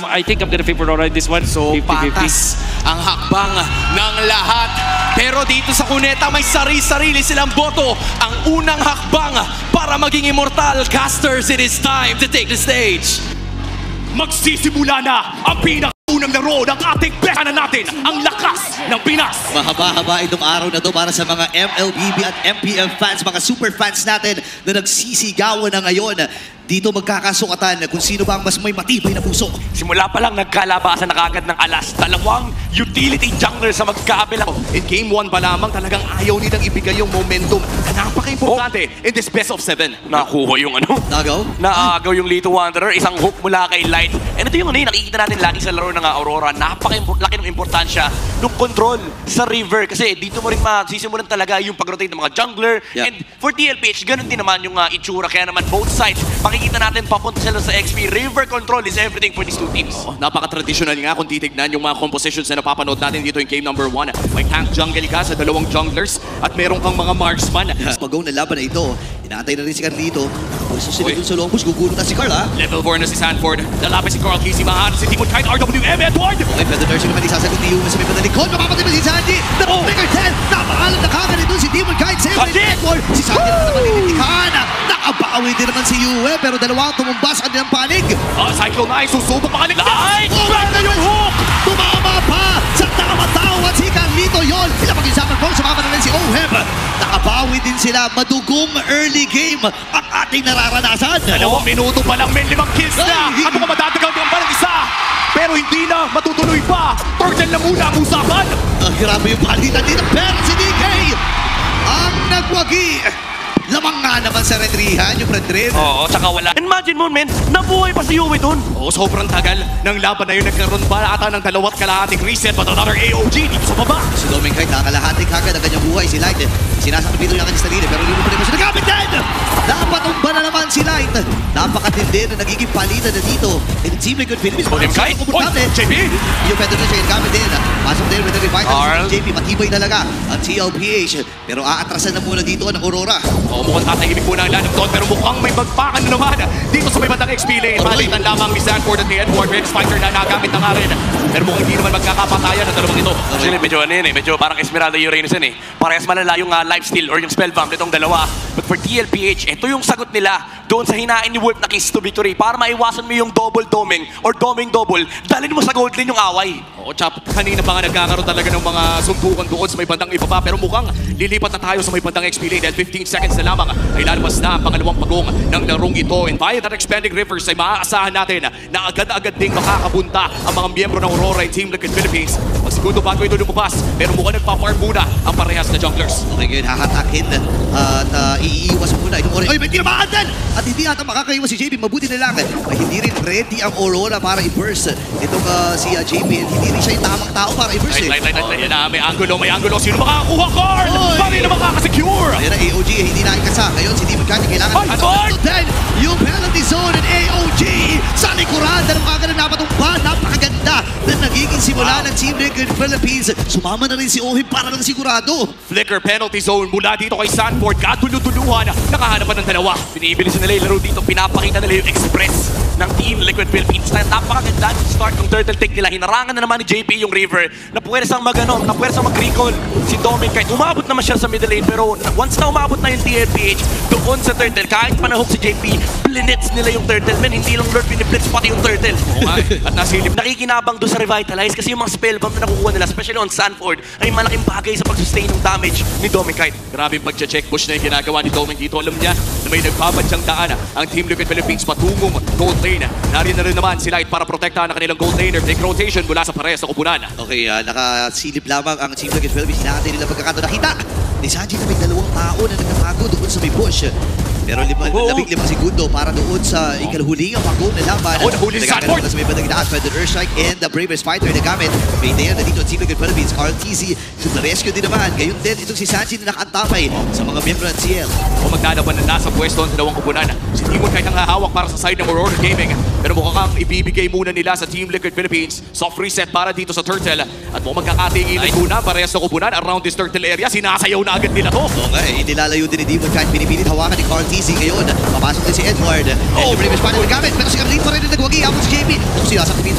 I think I'm gonna favor Aurora in this one. So, 50-50. patas ang hakbang ng lahat. Pero dito sa Cuneta, may sari-sarili silang boto. Ang unang hakbang para maging immortal. Casters, it is time to take the stage. Magsisimula na ang pinakaunang laro ng ating bekanan natin, ang lakas ng Pinas. Mahaba-haba itong araw na to para sa mga MLBB at MPM fans, mga super fans natin na nagsisigawan na ngayon. Dito magkakasukatan kung sino ba ang mas may matibay na puso. Simula pa lang nagkalabasan na kagad ng alas. Dalawang utility jungler sa magkaabilang. In Game 1 pa lamang, talagang ayaw nilang ibigay yung momentum na napaka-importante in this best of 7. Nakuha yung ano? Nagaw? Naagaw yung Little Wanderer, isang hook mula kay Light. And ito yung ano, nakikita natin lagi sa laro ng Aurora. Napaka-laki ng importansya ng control sa river. Kasi dito mo rin masisimulan talaga yung pag-rotate ng mga jungler. Yeah. And for TLPH, ganun din naman yung itsura. Kaya naman both sides, makikita natin papunta sila sa XP. River control is everything for these two teams. Napaka-traditional nga kung titignan yung mga compositions na napapanood natin dito in Game number 1. May tank jungle ka sa dalawang junglers at meron kang mga marksman. Pagaw na laban na ito, inaantay na rin si Carlito. Pwesto sila dun sa long push, gugulo na si Carl ha. Level 4 na si Sanford. Lalapit si Carl Casey. Mahaan si Timon kahit RWM Edward. Okay, Feather Nursing naman isasagot ni Yume sa may padalikod. Mapapatay ba si Sandy? Napapagay 10! Napakalam na kagad ito si Timon kahit sa'yo. Si Sandy naman naman nakabawi din naman si Yue, pero dalawa tumumbas ang nilang panig. Cyclone Eye, susubok makaligtas. Light! Grab na yung hook! Tumama pa sa nakamatawad si Carlito yon. Pinapag-isapan ko, sumama na rin si Oheb. Nakabawi din sila, madugong early game ang ating nararanasan. 2 minuto pa lang, may 5 kills na. At mukhang madadagang din ang isa. Pero hindi na, matutuloy pa. Turtle na muna ang usapan. Grabe yung palitan dito, pero si DK ang nagwagi. Lamang nga naman sa retrihan yung Red Red. Oo, tsaka wala. Imagine mo, men, nabuhay pa si Yue dun. Oo, sobrang tagal ng laban na yun. Nagkaroon pa ata ng 2 kalahating reset, but another AOG dito sa baba. Si Doming kahit nakakalahating kagad ang kanyang buhay. Si Light, sinasakit dito yung kanyang sarili, pero hindi mo pa rin siya nagamit din! Napatumba na naman si Light. Napakatindi na nagiging palitan na dito. And Team Liquid Philippines. Oy, JP! Yung Feather na siya gamit din. Pasok din with the revital. JP, matibay talaga ang TLPH. Pero aatrasan na muna dito ang Aurora. Mukhang tatahimik muna ang lanap doon, pero mukhang may bagpakan na naman dito sa may bandang XP lane. Malitan lamang ni Sanford at ni Edward. Red Spider na nagamit na nga rin. Pero mukhang hindi naman magkakapatayan ang dalawang ito. Actually, medyo ano yun eh. Medyo parang Esmeralda Uranus yun eh. Parehas malala yung lifesteal or yung spellbomb nitong dalawa. But for TLPH, ito yung sagot nila doon sa hinain ni Wolf na Kiss to Victory. Para maiwasan mo yung double doming or doming double, dalhin mo sa gold lane yung away. Oo, Chap, kanina pa nga nagkakaroon talaga ng mga suntukan doon sa may bandang ibaba. Pero mukhang lilipat na tayo sa may bandang XP lane. Dahil 15 seconds na lamang ay lalabas na ang pangalawang pagong ng larong ito. And via that expanding rivers ay maaasahan natin na agad-agad ding makakabunta ang mga miyembro ng Aurora and Team Liquid Philippines. Magsegundo bago ito lumabas, pero mukhang nagpa-farm muna ang parehas na junglers. Okay, ngayon hahatakin at iiwas muna itong orange. Ay, may tinamaan din! At hindi ata makakaiwas si JP. Mabuti na lang ay hindi rin ready ang Aurora para i-burst itong si JP. And hindi rin siya yung tamang tao para i-burst eh. Light. Yan na, may angulo. Sino makakakuha, Carl? Paano na makakasecure? Ayan na, AOG hindi na ikasa. Ngayon si Demon Kanye kailangan Lord! yung penalty zone and AOG sa likuran. Dahil kagad na napatumba. Napakaganda na nagiging simula ng Team Liquid Philippines. Sumama na rin si Ohib para lang sigurado. Flicker penalty zone mula dito kay Sanford. Katulutuluhan. Nakahanapan ng dalawa. Binibilis nila yung laro dito. Pinapakita nila yung express ng Team Liquid Philippines. Napakaganda yung start ng turtle take nila. Hinarangan na naman ni JP yung river. Napuwersang mag-recall si Dominic. Kahit umabot naman siya sa middle lane. Pero once na umabot na yung TLPH, doon sa turtle, kahit panahok si JP, blinits nila yung turtle. Men, hindi lang Lord biniblitz pati yung turtle. At nasilip. Nakikinabang doon sa revitalize kasi yung mga spellbomb na nakukuha nila, especially on Sanford, ay malaking bagay sa pag-sustain ng damage ni Dominic. Grabe yung pag-check push na yung ginagawa ni Dominic dito. Alam niya na may nagbabadyang daan ang Team Liquid Philippines patungong gold lane. Narin na rin naman si Light para protektahan ang kanilang gold laner. Big rotation mula sa parehas na kupunan. Okay, nakasilip lamang ang Team Liquid Philippines. Hinahatay nila pagkakato. Nakita ni Sanji na may 2 tao na nagtatago doon sa may bush. Pero 15 segundo para doon sa ikahuling ang pagong na laban. Nahuli si Sanford! Sa may bandang itaas, Feather Earthstrike and the Bravest Fighter na gamit. May idea na dito ang Team Liquid Philippines. RTZ, rescue din naman. Gayon din itong si Sanji na nakaantapay sa mga miyembro ng CL. O maglalaban na nasa pwesto ang dalawang kupunan. Si Timon kahit ang hahawak para sa side ng Aurora Gaming. Pero mukhang ibibigay muna nila sa Team Liquid Philippines. Soft reset para dito sa Turtle. At mukhang magkakatingin muna parehas na kupunan around this Turtle area. Sinasayaw na agad nila to. Okay, inilalayo din ni Demon kahit pinipilit hawakan ni RTZ ngayon. Papasok din si Edward. And the Bravest Fighter na gamit. Pero si Carlito pa rin na nagwagi. Ako si JP. Sinasakit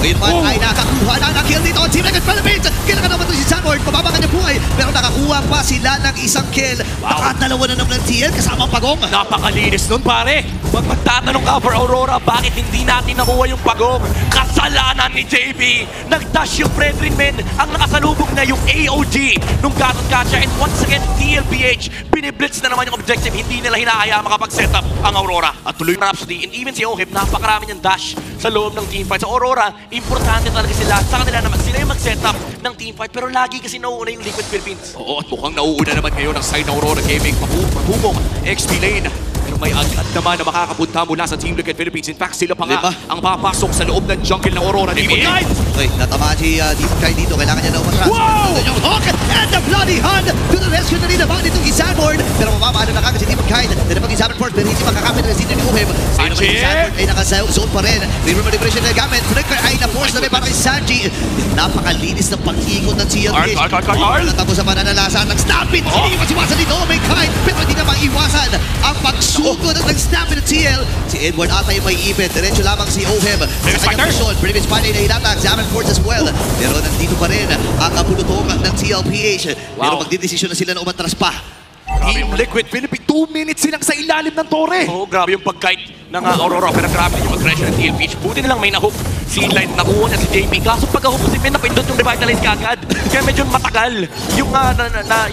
Ngayon man ay nakakuha na kill dito ang Team Liquid Philippines. Kailangan naman ito si Sanford, pababa kanya buhay. Pero nakakuha pa sila ng isang kill. Nakadalawa na naman ng TL kasama ang Pagong. Napakalinis nun, pare. Magtatanong ka for Aurora, bakit hindi natin nakuha yung Pagong? Kasalanan ni JB. Nag-dash yung Brethren men. Ang nakasalubog na yung AOG nung Gatot-Gacha. And once again, TLPH, biniblitz na naman yung objective. Hindi nila hinahaya makapag-set up ang Aurora. At tuloy yung Rhapsody. And even si Ohib, napakarami niyang dash sa loob ng teamfight. Sa Aurora, importante talaga sila. Sa kanila naman, sila yung mag-set up ng teamfight. Pero lagi kasi nauuna yung Liquid Philippines. Oo, at mukhang nauuna naman ngayon ang side ng Aurora Gaming. Pagumong XP lane. Pero may agad naman na makakapunta mula sa Team Liquid Philippines. In fact, sila pa nga ang papasok sa loob ng jungle ng Aurora. Demon Knight! Okay, natamaan si Demon Knight dito. Kailangan niya na umatras. Wow! Yung Hawk and the Bloody Hand to the rescue na rin naman itong Sanford. Pero mababa na kagad si Demon Knight. Tinapag yung Sanford pero hindi makakamit na sino ni Uhim. Sino naman si Sanford ay nakazone pa rin. River Manipulation na gamit. Flicker ay na-force na rin para kay Sanji. Napakalinis ng pag-ikot ng CLPH. Natapos sa pananalasan ng Stampede. Hindi masiwasan dito. May Knight. Pero hindi na maiwasan ang pagsugod ng Stampede ng TL. Si Edward ata yung may ipit. Diretso lamang si Ohim. Sa kanyang posisyon. Previous Spider na hinatag. Zaman Force as well. Pero nandito pa rin ang pulutong ng TLPH. Pero magdidesisyon na sila na umatras pa. Team Liquid Philippines, 2 minutes silang sa ilalim ng tore. Oo, grabe yung pag-kite ng Aurora. Pero grabe yung aggression ng TLPH. Buti nilang may nahook. Si Light nakuha niya si JP. Kaso pagka-hook si Ben, napindot yung revitalize kagad. Kaya medyo matagal yung,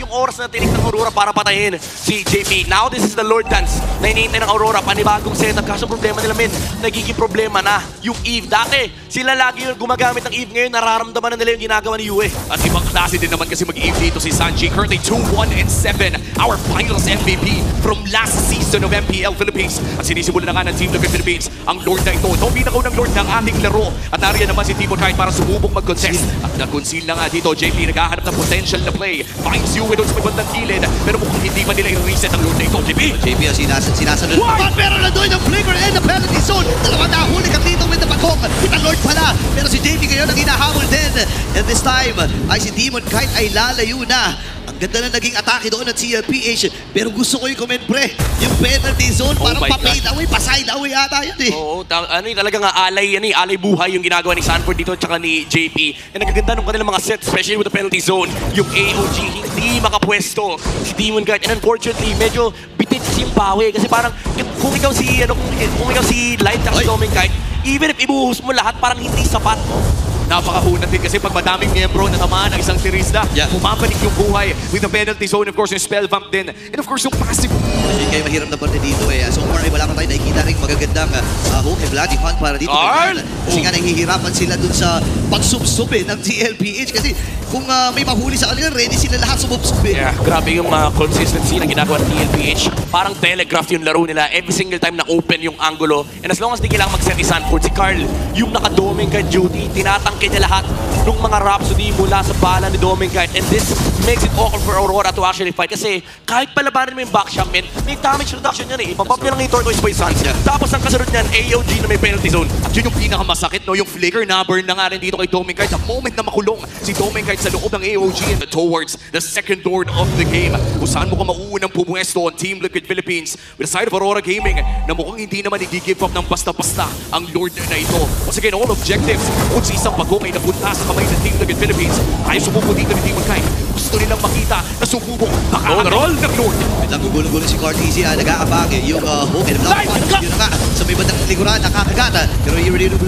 yung oras na tinig ng Aurora para patayin si JP. Now this is the Lord Dance na hinihintay ng Aurora. Panibagong setup. Kaso problema nila, men, nagiging problema na yung Eve. Dati, sila lagi yung gumagamit ng Eve. Ngayon, nararamdaman na nila yung ginagawa ni Yue. At ibang klase din naman kasi mag-Eve dito si Sanji. Currently 2-1-7. Our finals MVP from last season of MPL Philippines. At sinisimulan na nga ng Team Liquid Philippines ang Lord na ito. Ito ang pinakaw ng Lord ng ating laro. At nariyan naman si Demon Knight para sumubok mag-contest. At nag-conceal na nga dito, JP naghahanap ng potential na play. Finds you doon sa may bandang kilid. Pero mukhang hindi man nila i-reset ang Lord na ito, JP. JP ang sinasunod. Pero nandoon ang flicker and the penalty zone. Dalawang nahuli ka dito with the Pagong. Kita Lord pala. Pero si JP ngayon ang hinahabol din. And this time ay si Demon Knight ay lalayo na. Ang ganda na naging atake doon at CLPH. Pero gusto ko yung comment, pre. Yung penalty zone, parang pa-fade away, pa-side away ata yun eh. Oo, ano yun talaga nga alay buhay yung ginagawa ni Sanford dito at saka ni JP. And nagaganda nung kanilang mga sets, especially with the penalty zone. Yung AOG hindi makapwesto si Demon Knight. And unfortunately, medyo bitit yung bawi. Kasi parang kung ikaw si Light at si Demon Knight, even if ibuhos mo lahat, parang hindi sapat. Napakahunat din kasi pag madaming miyembro na tamaan ng isang tirista, bumabalik yung buhay with the penalty zone, of course, yung spell bump din. And of course, yung passive. Hindi kayo mahirap na parte dito eh. So far ay wala pa tayo nakikita rin magagandang hook and bloody hunt para dito. Kasi nga nahihirapan sila dun sa pagsubsubin ng TLPH. Kasi kung may mahuli sa kanila, ready sila lahat sumubsubin. Yeah, grabe yung consistency na ginagawa ng TLPH. Parang telegraph yung laro nila. Every single time na open yung angulo. And as long as di kailangan mag-set ni Sanford, si Carl, yung naka-doming kay duty, tinatangke niya lahat ng mga Rhapsody mula sa bala ni Dominguez. And this makes it awkward for Aurora to actually fight. Kasi kahit palabanin mo yung backshot, men, may damage reduction yan eh. Ipapop nyo lang yung Tortoise Boy Suns. Tapos ang kasunod niyan, AOG na may penalty zone. At yun yung pinakamasakit, no? Yung flicker na burn na nga rin dito kay Dominguez. The moment na makulong si Dominguez sa loob ng AOG and towards the second lord of the game. Kung saan mukhang mauunang pumuesto on Team Liquid Philippines with the side of Aurora Gaming na mukhang hindi naman i-give up ng basta-basta ang lord na ito. Once again, all objectives kung si isang Pagong ay napunta sa kamay ng Team Liquid Philippines. Ay sumubo dito ni Demon Knight. Gusto nilang makita na sumubok roll ng lord. Nagugulong-gulong si Cortez, nag-aabang yung hook and block. Yun na nga, sa may bandang likuran, nakakagata. Pero yung reroll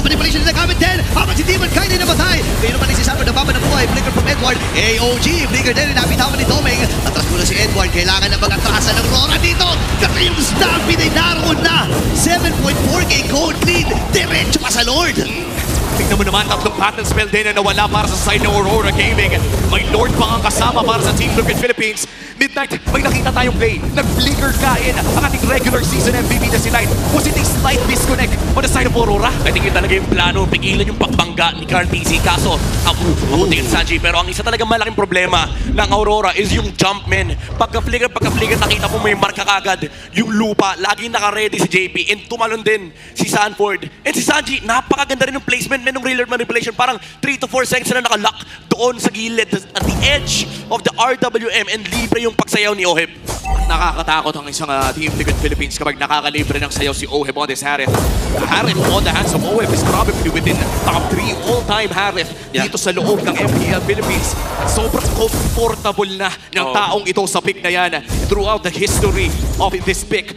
manipulation na nagamit din. Habang si Demon Knight ay namatay. Kaya naman si Sanford na ng buhay. Flicker from Edward. AOG, flicker din. Napitawan ni Doming. Atras muna si Edward. Kailangan na mag-atrasan ng Rora dito. Kasi yung Stampede ay naroon na. 7.4k gold lead. Diretso pa sa Lord. Tingnan mo naman, tatlong pattern spell din na nawala para sa side ng Aurora Gaming. May Lord pa ang kasama para sa Team Liquid Philippines. Midnight, may nakita tayong play. Nag-flicker kain ang ating regular season MVP na si Light. Was it a slight disconnect on the side of Aurora? I think yun talaga yung plano. Pigilan yung pagbangga ni Carl TC. Kaso, mabuti yung Sanji. Pero ang isa talagang malaking problema ng Aurora is yung jump, men. Pagka-flicker, nakita mo may marka kagad. Yung lupa, laging naka-ready si JP. And tumalon din si Sanford. And si Sanji, napakaganda rin yung placement, men, ng real manipulation. Parang 3 to 4 seconds na nakalock doon sa gilid at the edge of the RWM and libre yung pagsayaw ni Ohib. Nakakatakot ang isang Team Liquid Philippines kapag nakakalibre ng sayaw si Oheb on this Harith. Harith on the hands of Oheb is probably within top 3 all-time Harith dito sa loob ng MPL Philippines. Sobrang comfortable na ng taong ito sa pick na yan throughout the history of this pick.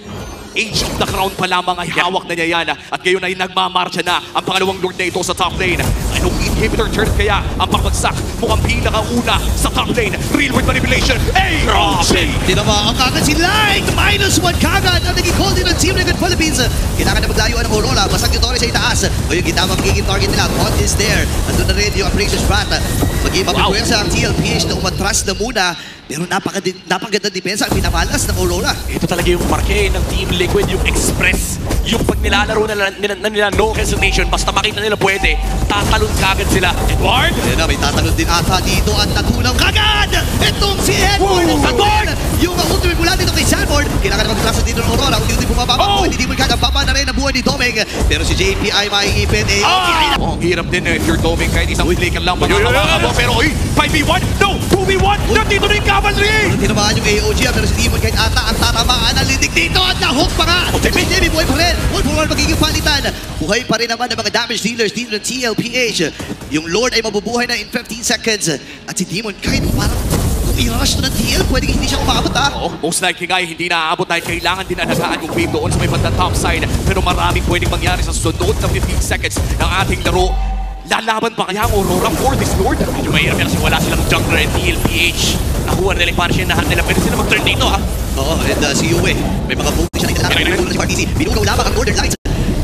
Age of the Crown pa lamang ay hawak na niya yan. At ngayon ay nagmamarcha na ang pangalawang lord na ito sa top lane. Anong inhibitor turret kaya ang pagbagsak? Mukhang pinakauna sa top lane. Real world manipulation. AOG! Tinama ang kagad si Light! -1 kagad ang naging call din ng Team Liquid Philippines. Kailangan na maglayuan ng Aurora. Basag yung Torres sa itaas. O yung gitama magiging target nila. Bot is there. Andun na rin yung Apprentice Brat. Mag-iba pagpuwersa ang TLPH na umatras na muna. Pero napakaganda depensa ang pinamalas ng Aurora. Ito talaga yung marke ng Team Liquid, yung express. Yung pag nilalaro na nila no hesitation, basta makita nila pwede, tatalon kagad sila. Edward! Ayan na, may tatalon din ata dito at natunaw kagad! Itong si Edward! Edward! Yung ultimate mula dito kay Sanford. Kailangan na magtrasa dito ng Aurora. Unti-unti bumababa. Hindi mo kagad baba na rin ang buhay ni Domeng. Pero si JP ay maiipin. Ang hirap din if you're Domeng kahit isang flicker lang makakawakan mo. Pero 5v1? No! 2v1! Nandito na yung cavalry! Tinamaan yung AOG pero si Demon kahit ata ang tatamaan ang lindig dito at na-hook pa nga! JP buhay pa rin! 1-for-1 magiging palitan! Buhay pa rin naman ang mga damage dealers dito ng TLPH. Yung Lord ay mabubuhay na in 15 seconds. At si Demon kahit parang i-rush na ng TL, pwedeng hindi siya umabot Most likely nga hindi naaabot dahil kailangan din alagaan yung wave doon sa may bandang top side. Pero maraming pwedeng mangyari sa sunod na 15 seconds ng ating laro. Lalaban pa kaya ang Aurora for this Lord? Medyo mahirap yan kasi wala silang jungler and TLPH. Nakuha nila yung parang sinahan nila. Pwede sila mag-turn dito Oo, and si Yue, may mga boom siya na ilalaki. Pinuno si RTC, binugaw lamang ang Borderlines.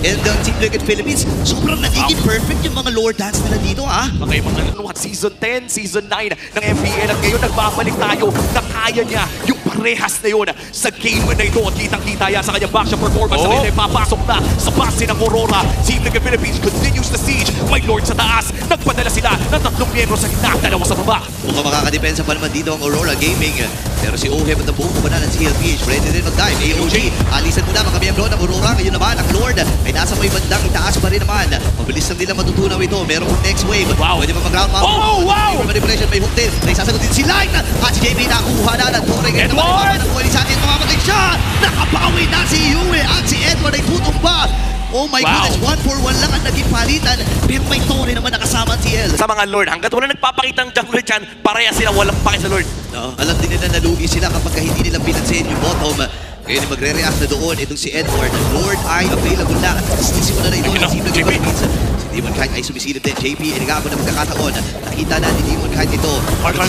And Team Liquid Philippines, sobrang nagiging perfect yung mga lore dance nila dito Mga yung mga Season 10, Season 9 ng MPL at ngayon nagbabalik tayo na kaya niya yung parehas na yun sa game na ito at kitang-kita yan sa kanyang backshot performance na rin ay papasok na sa base ng Aurora. Team Liquid Philippines continues the siege. May Lord sa taas. Nagpadala sila ng 3 miyembro sa gitna, 2 sa baba. Mukhang makakadepensa pa naman dito ang Aurora Gaming. Pero si Oheb at ang buong kumanan ng TLPH, ready rin mag-dive. AOG, alisan muna mga miyembro ng Aurora. Ngayon naman, ang Lord ay nasa may bandang itaas pa rin naman. Mabilis lang nila matutunaw ito. Meron kong next wave. Pwede ba mag-ground pound? Wow! Manipulation, may hook din. May sasagutin si Light. At si JP nakuha na ng Toreng. Edward! Nakuha sa atin, mamamatay siya. Nakabawi na si Yue at si Edward ay tutumba. Oh my goodness, 1-for-1 lang ang naging palitan. Pero may Torre naman nakasama ang TL. sa mga Lord. Hanggat wala nagpapakita ng jungler dyan, pareha sila walang pake sa Lord. Alam din nila nalugi sila kapag hindi nila pinansin yung bottom. Ngayon magre-react na doon itong si Edward. Lord ay available na at sisimula na ito ng Team Liquid Philippines. Si Demon kahit ay sumisilip din. JP, inigabon na magkakataon. Nakita na ni Demon kahit ito.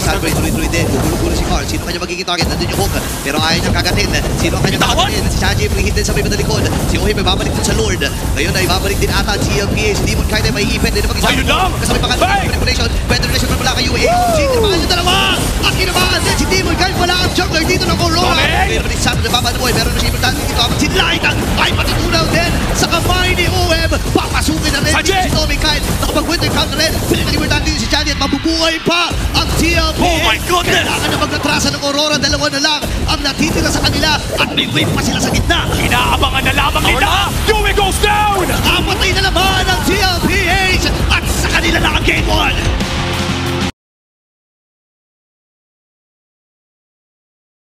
Salvo tuloy-tuloy din. Gugulo-gulo si Carl. Sino kanya magiging target? Nandun yung hook. Pero ayaw niyang kagatin. Sino kanya kagatin? Si Chaji free hit din sa may batalikod. Si Oheb ay babalik din sa Lord. Ngayon ay babalik din ata ang TLPA. Si Demon kahit ay may ipin. Ayun lang! Kasabay pa ka manipulation. Better relation pa mula kay UA. Tinamaan yung dalawa. At tinamaan din si Demon kahit wala ang jungler dito ng Aurora. Ngayon naman si Sam na bababoy. Meron na siya importante dito. Si Light ay matutunaw din sa kamay ni Oheb. Papasukin na rin si Tommy kahit nakapag-winter counter rin. Pinag-importante din si Chadi at mabubuhay pa ang TLPA. Oh my goodness! Kailangan na magnatrasa ng Aurora. Dalawa na lang ang natitira sa kanila. At may wave pa sila sa gitna. Inaabangan na lamang nila. Yue goes